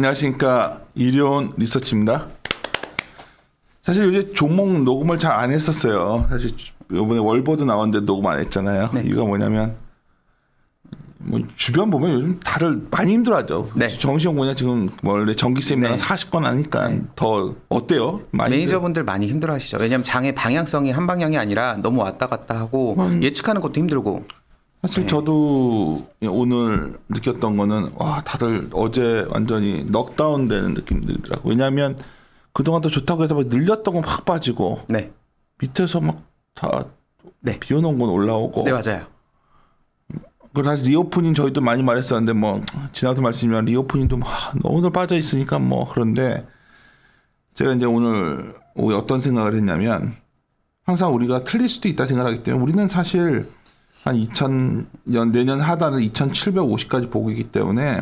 안녕하십니까. 이료온 리서치입니다. 사실 요새 종목 녹음을 잘 안 했었어요. 사실 이번에 월보도 나왔는데 녹음 안 했잖아요. 네. 이유가 뭐냐면 뭐 주변 보면 요즘 다들 많이 힘들어하죠. 네. 정시용 지금 원래 정기세미나가 네. 40건 하니까 네. 더 어때요? 많이 매니저분들 많이 힘들어하시죠. 왜냐하면 장의 방향성이 한 방향이 아니라 너무 왔다 갔다 하고 예측하는 것도 힘들고. 사실 네. 저도 오늘 느꼈던 거는 와 다들 어제 완전히 넉다운 되는 느낌이 들더라고요. 왜냐하면 그동안 또 좋다고 해서 막 늘렸던 건 확 빠지고 네, 밑에서 막 다 네. 비워놓은 건 올라오고. 네 맞아요. 그리고 사실 리오프닝 저희도 많이 말했었는데 뭐 지나도 말씀이지만 리오프닝도 막 너무들 빠져 있으니까 뭐 그런데 제가 이제 오늘 어떤 생각을 했냐면 항상 우리가 틀릴 수도 있다 생각하기 때문에 우리는 사실 한 2000년 내년 하단을 2,750까지 보고 있기 때문에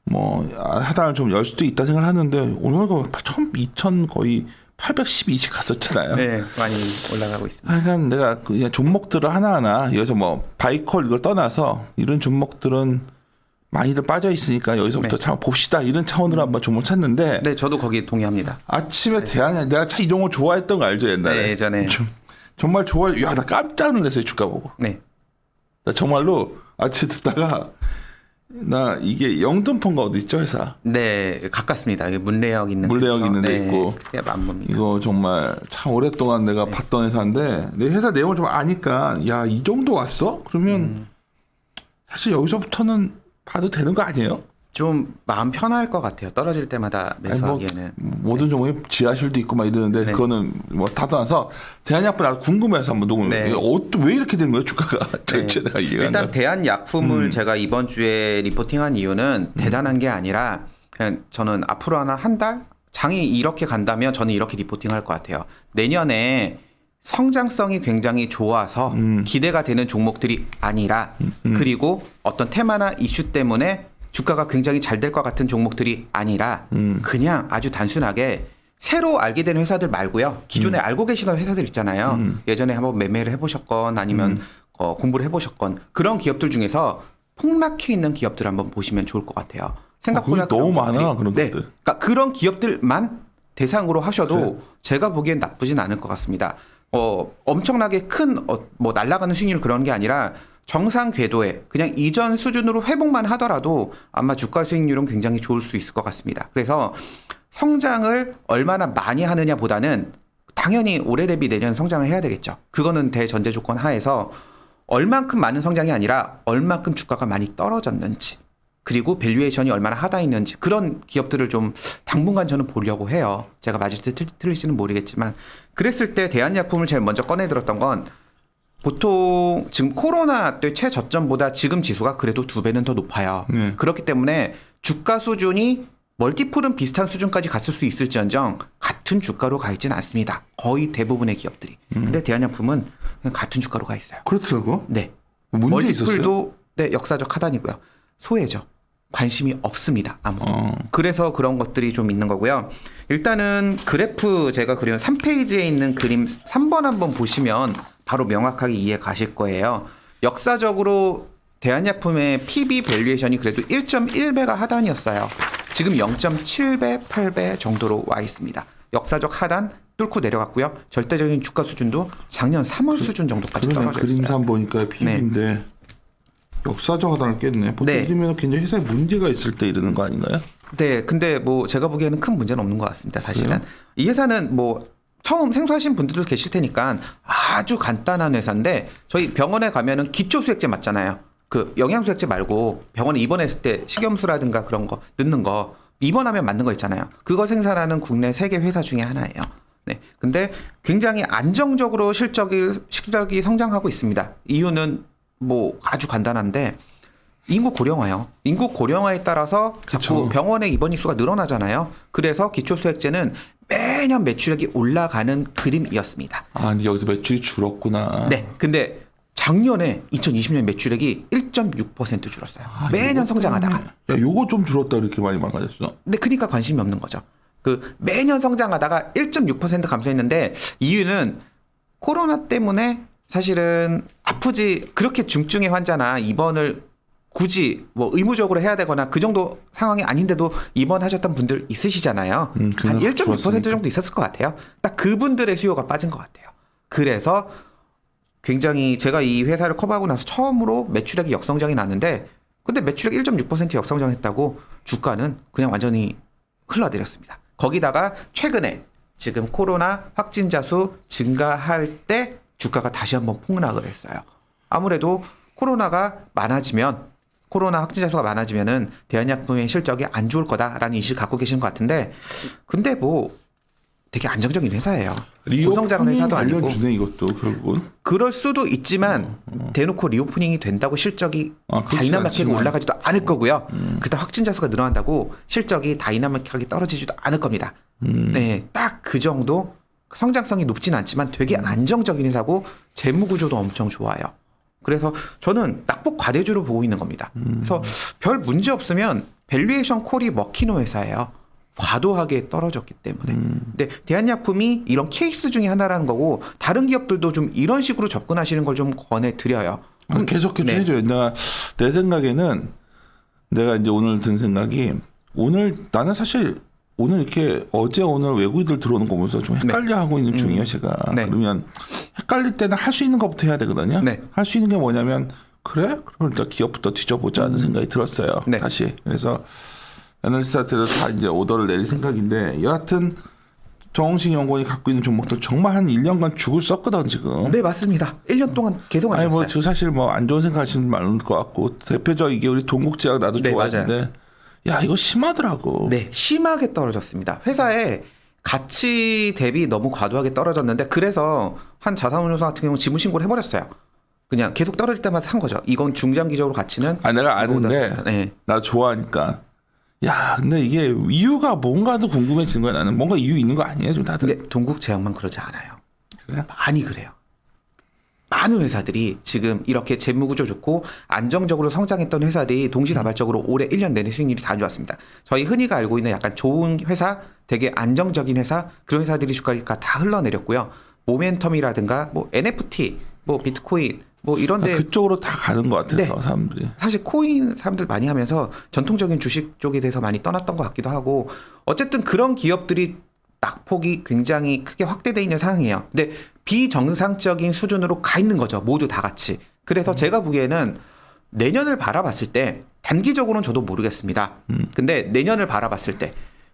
뭐 하단을 좀 열 수도 있다 생각을 하는데 오늘 처음 2,000 거의 812씩 갔었잖아요. 네, 많이 올라가고 있습니다. 하여간 내가 그냥 종목들을 하나하나 여기서 뭐 바이콜 이걸 떠나서 이런 종목들은 많이들 빠져 있으니까 여기서부터 네. 참 봅시다 이런 차원으로 한번 종목 찾는데 네, 저도 거기에 동의합니다. 아침에 대한이 내가 참 이런 거 좋아했던 거 알죠 옛날에. 네, 예전에. 정말 좋아해. 야 나 깜짝 놀랐어요 주가 보고. 네, 나 정말로 아침에 듣다가 나 이게 영등포인가 어디 있죠 회사. 네 가깝습니다. 여기 문래역 있는 문래역 근처. 있는 데 네, 있고. 그게 만봅니다. 이거 정말 참 오랫동안 내가 봤던 회사인데 내 회사 내용을 좀 아니까 야 이 정도 왔어? 그러면 사실 여기서부터는 봐도 되는 거 아니에요? 좀 마음 편할 것 같아요. 떨어질 때마다 매수하기에는. 모든 종목에 지하실도 있고 막 이러는데 네. 그거는 뭐 다 떠나서 대한약품 나도 궁금해서 한번 녹음을 네. 왜 이렇게 된 거예요 주가가? 전체 내가 이해가 안 일단 가. 대한약품을 제가 이번 주에 리포팅한 이유는 대단한 게 아니라 그냥 저는 앞으로 한 달? 장이 이렇게 간다면 저는 이렇게 리포팅할 것 같아요. 내년에 성장성이 굉장히 좋아서 기대가 되는 종목들이 아니라 그리고 어떤 테마나 이슈 때문에 주가가 굉장히 잘 될 것 같은 종목들이 아니라 그냥 아주 단순하게 새로 알게 되는 회사들 말고요. 기존에 알고 계시던 회사들 있잖아요. 예전에 한번 매매를 해보셨건 아니면 공부를 해보셨건 그런 기업들 중에서 폭락해 있는 기업들 한번 보시면 좋을 것 같아요. 생각보다 그게 너무 그런 많아, 기업들이- 그런 네. 것들. 그러니까 그런 기업들만 대상으로 하셔도 그래. 제가 보기엔 나쁘진 않을 것 같습니다. 엄청나게 큰 뭐 날아가는 수익률 그런 게 아니라 정상 궤도에 그냥 이전 수준으로 회복만 하더라도 아마 주가 수익률은 굉장히 좋을 수 있을 것 같습니다. 그래서 성장을 얼마나 많이 하느냐보다는 당연히 올해 대비 내년 성장을 해야 되겠죠. 그거는 대전제 조건 하에서 얼만큼 많은 성장이 아니라 얼만큼 주가가 많이 떨어졌는지 그리고 밸류에이션이 얼마나 하다 있는지 그런 기업들을 좀 당분간 저는 보려고 해요. 제가 맞을지 틀릴지는 모르겠지만 그랬을 때 대한약품을 제일 먼저 꺼내 들었던 건 보통 지금 코로나 때 최저점보다 지금 지수가 그래도 2배는 더 높아요. 네. 그렇기 때문에 주가 수준이 멀티플은 비슷한 수준까지 갔을 수 있을지언정 같은 주가로 가 있지는 않습니다. 거의 대부분의 기업들이. 근데 대한약품은 그냥 같은 주가로 가 있어요. 그렇더라고. 네. 문제 있었어요? 멀티플도 네, 역사적 하단이고요. 소외죠. 관심이 없습니다. 아무도. 그래서 그런 것들이 좀 있는 거고요. 일단은 그래프 제가 그린 3페이지에 있는 그림 3번 한번 보시면 바로 명확하게 이해 가실 거예요. 역사적으로 대한약품의 PB 밸류에이션이 그래도 1.1배가 하단이었어요. 지금 0.7배, 8배 정도로 와 있습니다. 역사적 하단 뚫고 내려갔고요. 절대적인 주가 수준도 작년 3월 수준 정도까지 그러네. 떨어져 있어요. 그림상 보니까 PB인데 역사적 하단을 깼네. 보통 네. 이러면 굉장히 회사에 문제가 있을 때 이러는 거 아닌가요? 네, 근데 뭐 제가 보기에는 큰 문제는 없는 것 같습니다. 사실은 그래요? 이 회사는 뭐 처음 생소하신 분들도 계실 테니까 아주 간단한 회사인데 저희 병원에 가면은 기초수액제 맞잖아요. 그 영양수액제 말고 병원에 입원했을 때 식염수라든가 그런 거 넣는 거 입원하면 맞는 거 있잖아요. 그거 생산하는 국내 세계 회사 중에 하나예요. 네, 근데 굉장히 안정적으로 실적이 성장하고 있습니다. 이유는 뭐 아주 간단한데. 인구 고령화요. 인구 고령화에 따라서 자꾸 그쵸. 병원의 입원 일수가 늘어나잖아요. 그래서 기초수액제는 매년 매출액이 올라가는 그림이었습니다. 아 근데 여기서 매출이 줄었구나. 네. 근데 작년에 2020년 매출액이 1.6% 줄었어요. 매년 요거 성장하다가. 때문에. 야 요거 좀 줄었다 이렇게 많이 망가졌어. 근데 그러니까 관심이 없는 거죠. 그 매년 성장하다가 1.6% 감소했는데 이유는 코로나 때문에 사실은 아프지 그렇게 중증의 환자나 입원을 굳이 뭐 의무적으로 해야 되거나 그 정도 상황이 아닌데도 입원하셨던 분들 있으시잖아요. 한 그냥 1.6% 줄었으니까. 정도 있었을 것 같아요. 딱 그분들의 수요가 빠진 것 같아요. 그래서 굉장히 제가 이 회사를 커버하고 나서 처음으로 매출액이 역성장이 났는데 근데 매출액 1.6% 역성장했다고 주가는 그냥 완전히 흘러내렸습니다. 거기다가 최근에 지금 코로나 확진자 수 증가할 때 주가가 다시 한번 폭락을 했어요. 아무래도 코로나 확진자 수가 많아지면은 대한약품의 실적이 안 좋을 거다라는 인식을 갖고 계신 것 같은데 근데 뭐 되게 안정적인 회사예요. 고성장한 회사도 아니고. 알려주네 이것도 결국은. 그럴 수도 있지만 대놓고 리오프닝이 된다고 실적이 그렇진 다이나믹하게 않지만. 올라가지도 않을 거고요. 그렇다 확진자 수가 늘어난다고 실적이 다이나믹하게 떨어지지도 않을 겁니다. 네, 딱 그 정도 성장성이 높진 않지만 되게 안정적인 회사고 재무 구조도 엄청 좋아요. 그래서 저는 낙폭 과대주로 보고 있는 겁니다. 그래서 별 문제 없으면 밸류에이션 콜이 먹히는 회사예요. 과도하게 떨어졌기 때문에. 근데 대한약품이 이런 케이스 중에 하나라는 거고 다른 기업들도 좀 이런 식으로 접근하시는 걸 좀 권해드려요. 계속 네. 해줘요. 내 생각에는 내가 이제 오늘 든 생각이 나는 사실 오늘 이렇게 오늘 외국인들 들어오는 거 보면서 좀 헷갈려 하고 있는 중이에요, 제가. 네. 그러면 헷갈릴 때는 할 수 있는 것부터 해야 되거든요. 네. 할 수 있는 게 뭐냐면 그래? 그럼 일단 기업부터 뒤져보자 하는 생각이 들었어요. 네. 다시. 그래서 애널리스트한테도 다 이제 오더를 내릴 생각인데 여하튼 정홍식 연구원이 갖고 있는 종목들 정말 한 1년간 죽을 썼거든 지금. 네, 맞습니다. 1년 동안 계속 안 아니 줬어요. 저 사실 뭐 안 좋은 생각하시는 분 많을 것 같고 대표적 이게 우리 동국제약 나도 네, 좋아하는데 야 이거 심하더라고. 네, 심하게 떨어졌습니다. 회사의 가치 대비 너무 과도하게 떨어졌는데 그래서 한 자산운용사 같은 경우는 지분 신고를 해버렸어요. 그냥 계속 떨어질 때마다 산 거죠. 이건 중장기적으로 가치는 내가 아는데 이거보다 네. 나 좋아하니까 야 근데 이게 이유가 뭔가도 궁금해지는 거야. 나는 뭔가 이유 있는 거 아니에요 좀 다들. 근데 동국제약만 그러지 않아요. 그래요? 많이 그래요. 많은 회사들이 지금 이렇게 재무구조 좋고 안정적으로 성장했던 회사들이 동시다발적으로 올해 1년 내내 수익률이 다 안 좋았습니다. 저희 흔히가 알고 있는 약간 좋은 회사, 되게 안정적인 회사 그런 회사들이 주가가 다 흘러내렸고요. 모멘텀이라든가 뭐 NFT, 뭐 비트코인 뭐 이런데 그쪽으로 다 가는 것 같아서 네. 사람들이. 사실 코인 사람들 많이 하면서 전통적인 주식 쪽에 대해서 많이 떠났던 것 같기도 하고 어쨌든 그런 기업들이 낙폭이 굉장히 크게 확대되어 있는 상황이에요. 근데 비정상적인 수준으로 가 있는 거죠. 모두 다 같이. 그래서 제가 보기에는 내년을 바라봤을 때 단기적으로는 저도 모르겠습니다. 근데 내년을 바라봤을 때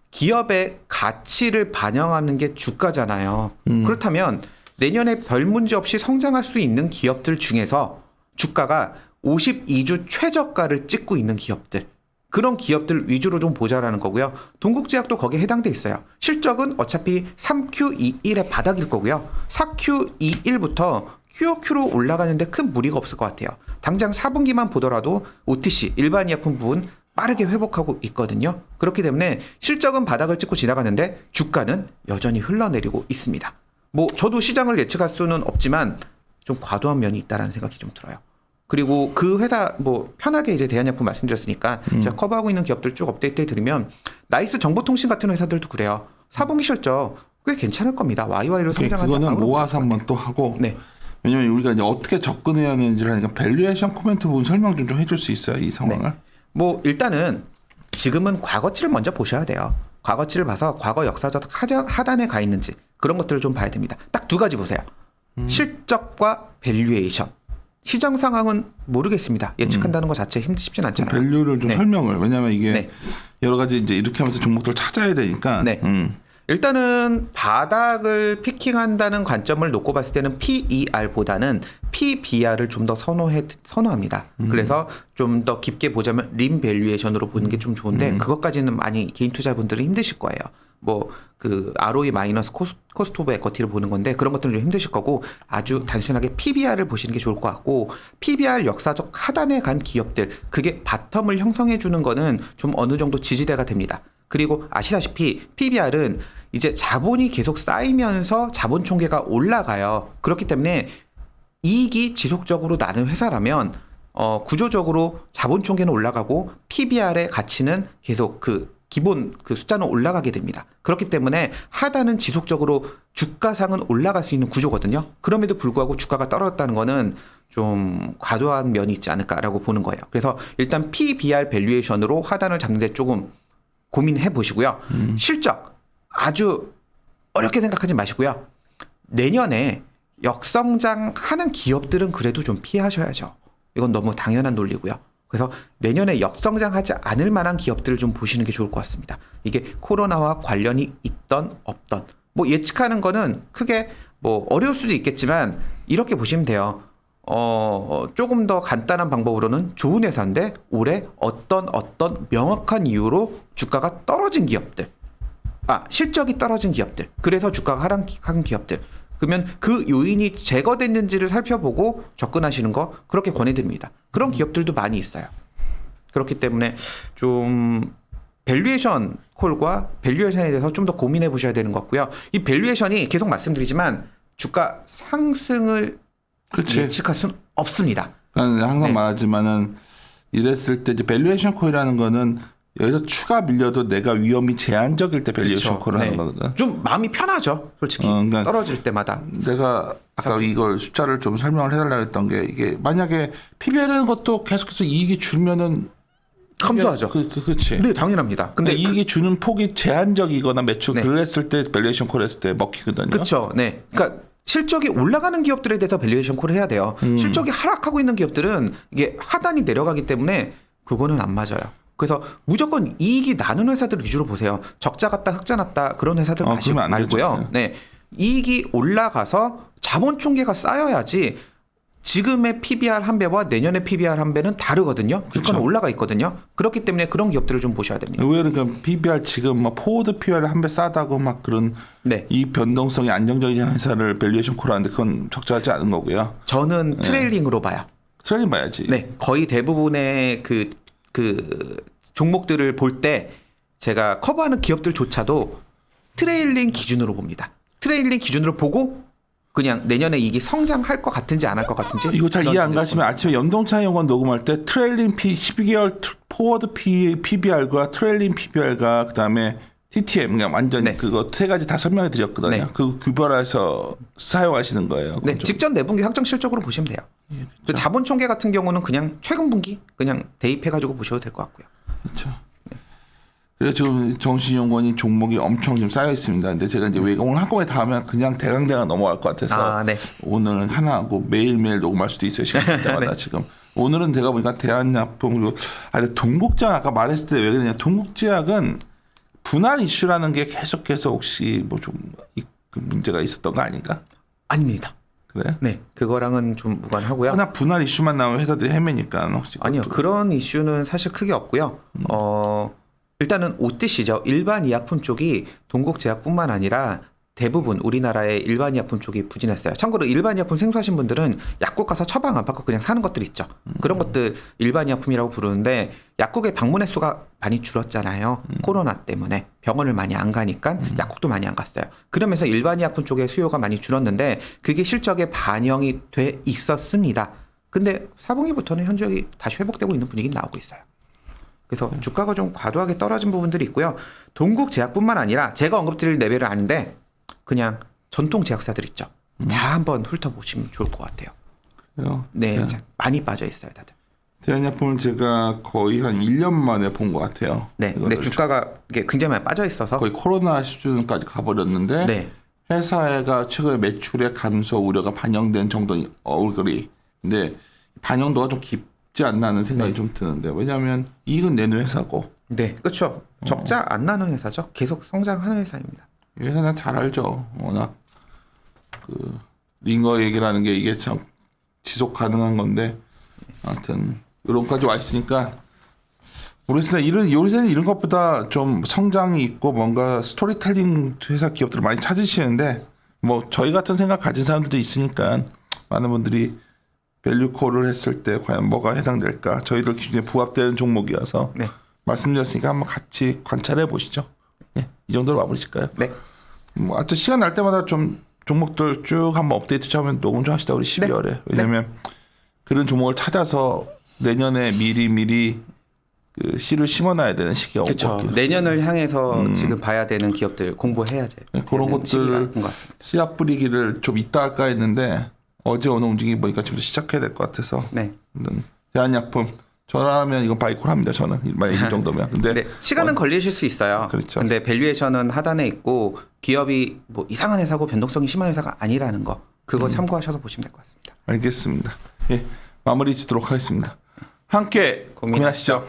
기업의 가치를 반영하는 게 주가잖아요. 그렇다면 내년에 별 문제 없이 성장할 수 있는 기업들 중에서 주가가 52주 최저가를 찍고 있는 기업들 그런 기업들 위주로 좀 보자라는 거고요. 동국제약도 거기에 해당돼 있어요. 실적은 어차피 3Q21의 바닥일 거고요. 4Q21부터 QOQ로 올라가는데 큰 무리가 없을 것 같아요. 당장 4분기만 보더라도 OTC 일반 의약품 부분 빠르게 회복하고 있거든요. 그렇기 때문에 실적은 바닥을 찍고 지나가는데 주가는 여전히 흘러내리고 있습니다. 뭐 저도 시장을 예측할 수는 없지만 좀 과도한 면이 있다라는 생각이 좀 들어요. 그리고 그 회사 뭐 편하게 이제 대한약품 말씀드렸으니까 제가 커버하고 있는 기업들 쭉 업데이트 해드리면 나이스 정보통신 같은 회사들도 그래요. 4분기 실적 꽤 괜찮을 겁니다. YY로 성장한다. 그거는 모아서 한번 또 하고. 네. 왜냐면 우리가 이제 어떻게 접근해야 하는지를 하니까 밸류에이션 코멘트 부분 설명 좀 해줄 수 있어요 이 상황을. 뭐 일단은 지금은 과거치를 먼저 보셔야 돼요. 과거치를 봐서 과거 역사적 하단에 가 있는지 그런 것들을 좀 봐야 됩니다. 딱 두 가지 보세요. 실적과 밸류에이션. 시장 상황은 모르겠습니다. 예측한다는 것 자체 쉽진 않잖아요. 밸류를 좀 네. 설명을 왜냐면 이게 네. 여러 가지 이제 이렇게 하면서 종목들을 찾아야 되니까. 네. 일단은 바닥을 피킹한다는 관점을 놓고 봤을 때는 PER보다는 PBR을 좀 더 선호합니다. 그래서 좀 더 깊게 보자면 림 밸류에이션으로 보는 게 좀 좋은데 그것까지는 많이 개인 투자분들은 힘드실 거예요. 뭐 그 ROE 마이너스 코스트 오브 에쿼티를 보는 건데 그런 것들은 좀 힘드실 거고 아주 단순하게 PBR을 보시는 게 좋을 것 같고 PBR 역사적 하단에 간 기업들 그게 바텀을 형성해 주는 거는 좀 어느 정도 지지대가 됩니다. 그리고 아시다시피 PBR은 이제 자본이 계속 쌓이면서 자본 총계가 올라가요. 그렇기 때문에 이익이 지속적으로 나는 회사라면 구조적으로 자본 총계는 올라가고 PBR의 가치는 계속 기본 숫자는 올라가게 됩니다. 그렇기 때문에 하단은 지속적으로 주가상은 올라갈 수 있는 구조거든요. 그럼에도 불구하고 주가가 떨어졌다는 거는 좀 과도한 면이 있지 않을까라고 보는 거예요. 그래서 일단 PBR 밸류에이션으로 하단을 잡는 데 조금 고민해 보시고요. 실적 아주 어렵게 생각하지 마시고요. 내년에 역성장하는 기업들은 그래도 좀 피하셔야죠. 이건 너무 당연한 논리고요. 그래서 내년에 역성장하지 않을 만한 기업들을 좀 보시는 게 좋을 것 같습니다. 이게 코로나와 관련이 있던 없던 뭐 예측하는 거는 크게 뭐 어려울 수도 있겠지만 이렇게 보시면 돼요. 조금 더 간단한 방법으로는 좋은 회사인데 올해 어떤 명확한 이유로 주가가 떨어진 기업들, 실적이 떨어진 기업들, 그래서 주가가 하락한 기업들, 그러면 그 요인이 제거됐는지를 살펴보고 접근하시는 거 그렇게 권해드립니다. 그런 기업들도 많이 있어요. 그렇기 때문에 좀 밸류에이션 콜과 밸류에이션에 대해서 좀 더 고민해 보셔야 되는 것 같고요. 이 밸류에이션이 계속 말씀드리지만 주가 상승을 그치. 예측할 수는 없습니다. 저는 항상 네. 말하지만은 이랬을 때 이제 밸류에이션 콜이라는 거는 여기서 추가 밀려도 내가 위험이 제한적일 때 밸류에이션 그쵸. 콜을 하는 네. 거거든. 좀 마음이 편하죠, 솔직히. 그러니까 떨어질 때마다. 내가 아까 이걸 숫자를 좀 설명을 해달라고 했던 게 이게 만약에 PBR이라는 것도 계속해서 이익이 줄면은 감소하죠. 그렇지. 네, 당연합니다. 근데 이익이 주는 폭이 제한적이거나 매출 네. 그랬을 때 밸류에이션 콜 했을 때 먹히거든요. 그렇죠. 네. 그러니까 실적이 올라가는 기업들에 대해서 밸류에이션 콜을 해야 돼요. 실적이 하락하고 있는 기업들은 이게 하단이 내려가기 때문에 그거는 안 맞아요. 그래서 무조건 이익이 나는 회사들 위주로 보세요. 적자 같다, 흑자 났다 그런 회사들 그러면 안 말고요. 되죠. 네. 이익이 올라가서 자본 총계가 쌓여야지 지금의 PBR 한 배와 내년의 PBR 한 배는 다르거든요. 주가는 그쵸. 올라가 있거든요. 그렇기 때문에 그런 기업들을 좀 보셔야 됩니다. 의외로 그러니까 PBR 지금 막 포워드 PBR 한 배 싸다고 막 그런 네. 이 변동성이 안정적인 회사를 밸류에이션 콜하는데 그건 적절하지 않은 거고요. 저는 트레일링으로 봐요. 트레일링 봐야지. 네, 거의 대부분의 그 종목들을 볼 때 제가 커버하는 기업들조차도 트레일링 기준으로 봅니다. 트레일링 기준으로 보고 그냥 내년에 이게 성장할 것 같은지 안 할 것 같은지 이거 잘 그런 이해 안 기준으로 가시면 아침에 연동차 연관 녹음할 때 트레일링 12개월 포워드 PBR과 트레일링 PBR과 그다음에 TTM 그냥 완전 네. 그거 세 가지 다 설명해 드렸거든요. 네. 그거 규별해서 사용하시는 거예요. 네, 그건 좀- 직전 내분기 확정 실적으로 보시면 돼요. 그 자본 총계 같은 경우는 그냥 최근 분기 그냥 대입해 가지고 보셔도 될 것 같고요. 그렇죠. 그래서 지금 정신연구원이 종목이 엄청 좀 쌓여 있습니다. 근데 제가 이제 왜 오늘 한꺼번에 다 하면 그냥 대강대강 넘어갈 것 같아서 네. 오늘은 하나 하고 매일매일 녹음할 수도 있어요. 시간 될 때마다 네. 지금. 오늘은 제가 보니까 대한약품 그리고 근데 동국제약 아까 말했을 때 왜 그러냐. 동국제약은 분할 이슈라는 게 계속해서 혹시 뭐 좀 문제가 있었던 거 아닌가? 아닙니다. 그래? 네, 그거랑은 좀 무관하고요. 워낙 분할 이슈만 나오면 회사들이 헤매니까 혹시 아니요, 그것도- 그런 이슈는 사실 크게 없고요. 일단은 OTC죠. 일반 의약품 쪽이 동국제약뿐만 아니라 대부분 우리나라의 일반 의약품 쪽이 부진했어요. 참고로 일반 의약품 생소하신 분들은 약국 가서 처방 안 받고 그냥 사는 것들 있죠. 그런 것들 일반 의약품이라고 부르는데 약국의 방문 횟수가 많이 줄었잖아요. 코로나 때문에 병원을 많이 안 가니까 약국도 많이 안 갔어요. 그러면서 일반 의약품 쪽의 수요가 많이 줄었는데 그게 실적에 반영이 돼 있었습니다. 근데 4분기부터는 현저히 다시 회복되고 있는 분위기는 나오고 있어요. 그래서 주가가 좀 과도하게 떨어진 부분들이 있고요. 동국제약뿐만 아니라 제가 언급드릴 레벨은 아닌데 그냥 전통 제약사들 있죠. 다 한번 훑어보시면 좋을 것 같아요. 그래요? 네, 많이 빠져 있어요, 다들. 대한약품을 제가 거의 한 1년 만에 본 것 같아요. 네, 근데 이거를 주가가 이게 굉장히 많이 빠져 있어서 거의 코로나 수준까지 가버렸는데 네, 회사가 최근에 매출의 감소 우려가 반영된 정도인 얼굴이 근데 반영도가 좀 깊지 않나 하는 생각이 좀 드는데 왜냐하면 이익은 내는 회사고 네, 그렇죠. 적자 안 나는 회사죠. 계속 성장하는 회사입니다. 이 회사 난 잘 알죠. 워낙 그 링거 얘기라는 게 이게 참 지속 가능한 건데 아무튼 이런까지 와 있으니까 모르겠습니다. 요새는 이런 것보다 좀 성장이 있고 뭔가 스토리텔링 회사 기업들을 많이 찾으시는데 뭐 저희 같은 생각 가진 사람들도 있으니까 많은 분들이 밸류콜을 했을 때 과연 뭐가 해당될까 저희들 기준에 부합되는 종목이어서 네, 말씀드렸으니까 한번 같이 관찰해 보시죠. 예, 이 정도로 마무리실까요? 네, 뭐 하여튼 시간 날 때마다 좀 종목들 쭉 한번 업데이트 하면 녹음 좀 하시다 우리 12월에 왜냐면 그런 종목을 찾아서 내년에 미리 그 씨를 심어놔야 되는 시기가 오고 그렇죠. 내년을 향해서 지금 봐야 되는 기업들 공부해야죠. 네, 그런 되는 시기가 것들 온 것 같습니다. 씨앗 뿌리기를 좀 이따 할까 했는데 어제 오늘 움직임 보니까 지금 시작해야 될 것 같아서 네. 대한약품 저라면 이건 바이콜 합니다. 저는 만약 이 정도면. 근데 네, 시간은 걸리실 수 있어요. 그렇죠. 근데 밸류에이션은 하단에 있고 기업이 뭐 이상한 회사고 변동성이 심한 회사가 아니라는 거 그거 참고하셔서 보시면 될 것 같습니다. 알겠습니다. 예, 마무리 짓도록 하겠습니다. 함께 고민하시죠.